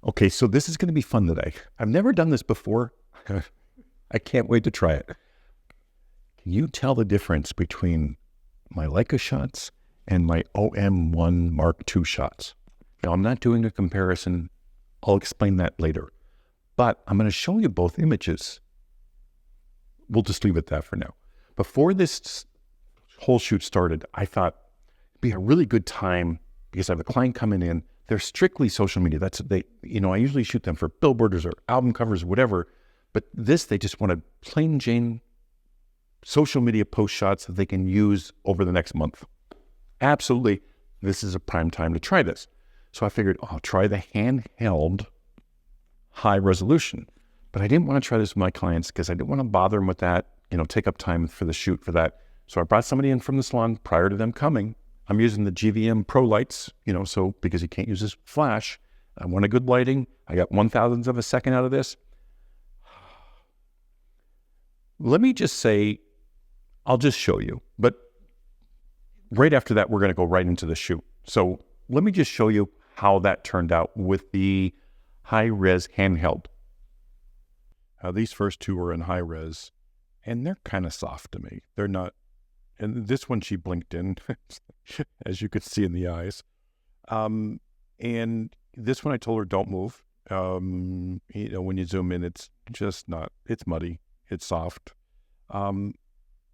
Okay, so this is going to be fun today. I've never done this before. I can't wait to try it. Can you tell the difference between my Leica shots and my OM1 Mark II shots? Now, I'm not doing a comparison. I'll explain that later. But I'm going to show you both images. We'll just leave it at that for now. Before this whole shoot started, I thought it'd be a really good time because I have a client coming in. They're strictly social media. I usually shoot them for billboards or album covers, whatever. But this, they just want a plain Jane social media post shots that they can use over the next month. Absolutely, this is a prime time to try this. So I figured I'll try the handheld high resolution. But I didn't want to try this with my clients because I didn't want to bother them with that, take up time for the shoot for that. So I brought somebody in from the salon prior to them coming. I'm using the GVM Pro lights, so because you can't use this flash. I want a good lighting. I got 1,000th of a second out of this. Let me just say, I'll just show you. But right after that, we're going to go right into the shoot. So let me just show you how that turned out with the high-res handheld. These first two are in high-res, and they're kind of soft to me. They're not. And this one she blinked in, as you could see in the eyes. And this one I told her, don't move. When you zoom in, it's just not, it's muddy, it's soft. And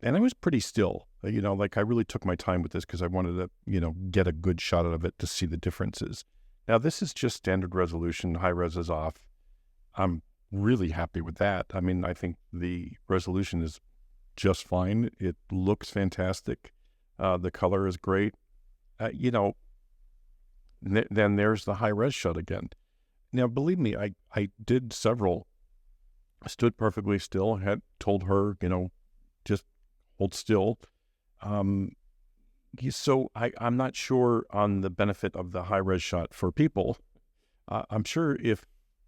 I was pretty still, I really took my time with this because I wanted to, get a good shot out of it to see the differences. Now, this is just standard resolution, high res is off. I'm really happy with that. I think the resolution is just fine. It looks fantastic. The color is great. Then there's the high res shot again. Now, believe me, I did several. I stood perfectly still, had told her, just hold still. So I'm not sure on the benefit of the high res shot for people. I'm sure if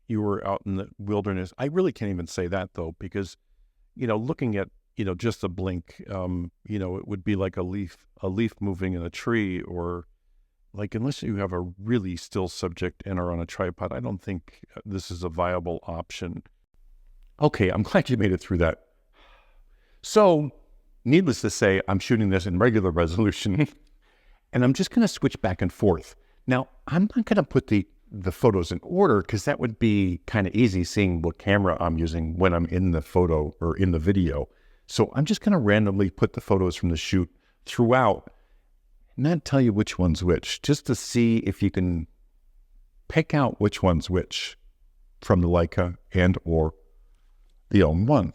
you were out in the wilderness, I really can't even say that though, because, looking at, just a blink, it would be like a leaf moving in a tree, or like, unless you have a really still subject and are on a tripod, I don't think this is a viable option. Okay, I'm glad you made it through that. So, needless to say, I'm shooting this in regular resolution, and I'm just going to switch back and forth. Now, I'm not going to put the photos in order because that would be kind of easy seeing what camera I'm using when I'm in the photo or in the video. So I'm just going to randomly put the photos from the shoot throughout and not tell you which one's which, just to see if you can pick out which one's which from the Leica and or the OM1.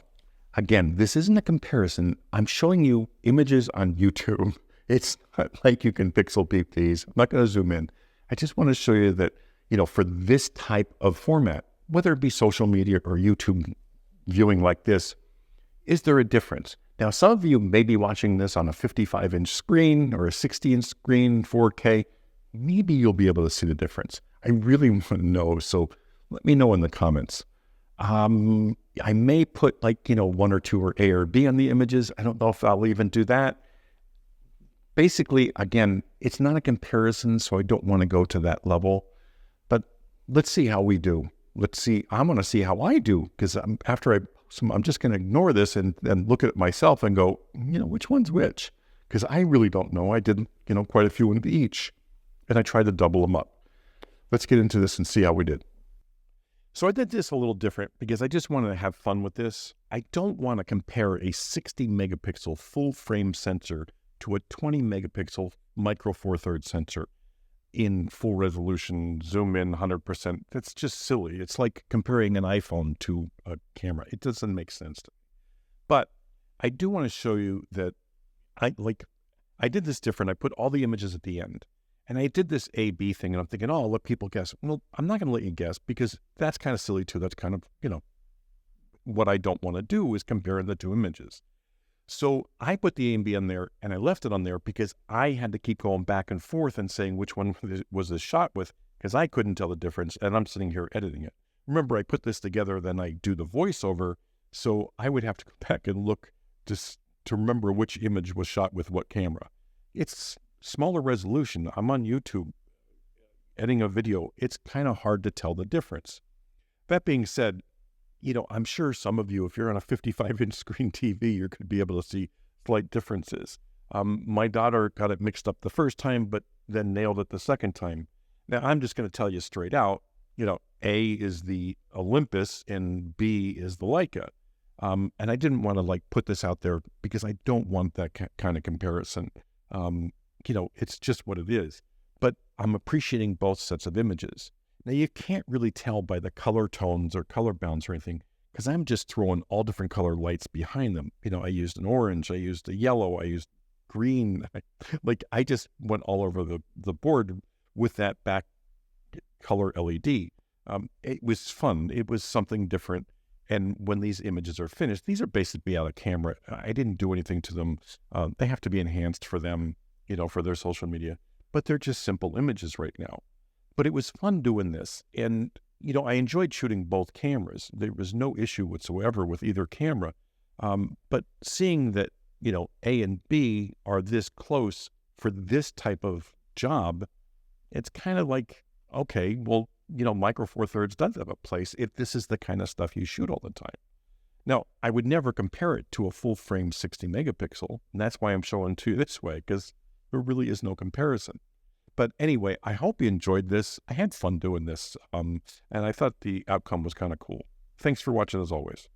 Again, this isn't a comparison. I'm showing you images on YouTube. It's not like you can pixel peep these. I'm not going to zoom in. I just want to show you that, for this type of format, whether it be social media or YouTube viewing like this, is there a difference? Now, some of you may be watching this on a 55-inch screen or a 60-inch screen, 4K. Maybe you'll be able to see the difference. I really want to know, so let me know in the comments. I may put one or two or A or B on the images. I don't know if I'll even do that. Basically, again, it's not a comparison, so I don't want to go to that level. But let's see how we do. I'm going to see how I do, because after I'm just going to ignore this and look at it myself and go, which one's which? Because I really don't know. I did, quite a few of each, and I tried to double them up. Let's get into this and see how we did. So I did this a little different because I just wanted to have fun with this. I don't want to compare a 60 megapixel full frame sensor to a 20 megapixel micro four thirds sensor in full resolution, zoom in 100%. That's just silly. It's like comparing an iPhone to a camera. It doesn't make sense to me. But I do want to show you that I did this different. I put all the images at the end. And I did this A-B thing, and I'm thinking, I'll let people guess. Well, I'm not going to let you guess because that's kind of silly too. That's kind of, what I don't want to do is compare the two images. So I put the A and B on there, and I left it on there because I had to keep going back and forth and saying which one was this shot with, because I couldn't tell the difference, and I'm sitting here editing it. Remember, I put this together, then I do the voiceover, so I would have to go back and look to remember which image was shot with what camera. It's smaller resolution. I'm on YouTube. editing a video, it's kind of hard to tell the difference. That being said, I'm sure some of you, if you're on a 55-inch screen TV, you're going to be able to see slight differences. My daughter got it mixed up the first time, but then nailed it the second time. Now, I'm just going to tell you straight out, A is the Olympus and B is the Leica. And I didn't want to put this out there because I don't want that kind of comparison. It's just what it is. But I'm appreciating both sets of images. Now, you can't really tell by the color tones or color bounds or anything because I'm just throwing all different color lights behind them. I used an orange, I used a yellow, I used green. I just went all over the board with that back color LED. It was fun. It was something different. And when these images are finished, these are basically out of camera. I didn't do anything to them. They have to be enhanced for them, for their social media. But they're just simple images right now. But it was fun doing this. And, I enjoyed shooting both cameras. There was no issue whatsoever with either camera. But seeing that, A and B are this close for this type of job, it's kind of okay, well, Micro Four Thirds does have a place if this is the kind of stuff you shoot all the time. Now, I would never compare it to a full frame 60 megapixel. And that's why I'm showing to you this way, because there really is no comparison. But anyway, I hope you enjoyed this. I had fun doing this, and I thought the outcome was kind of cool. Thanks for watching as always.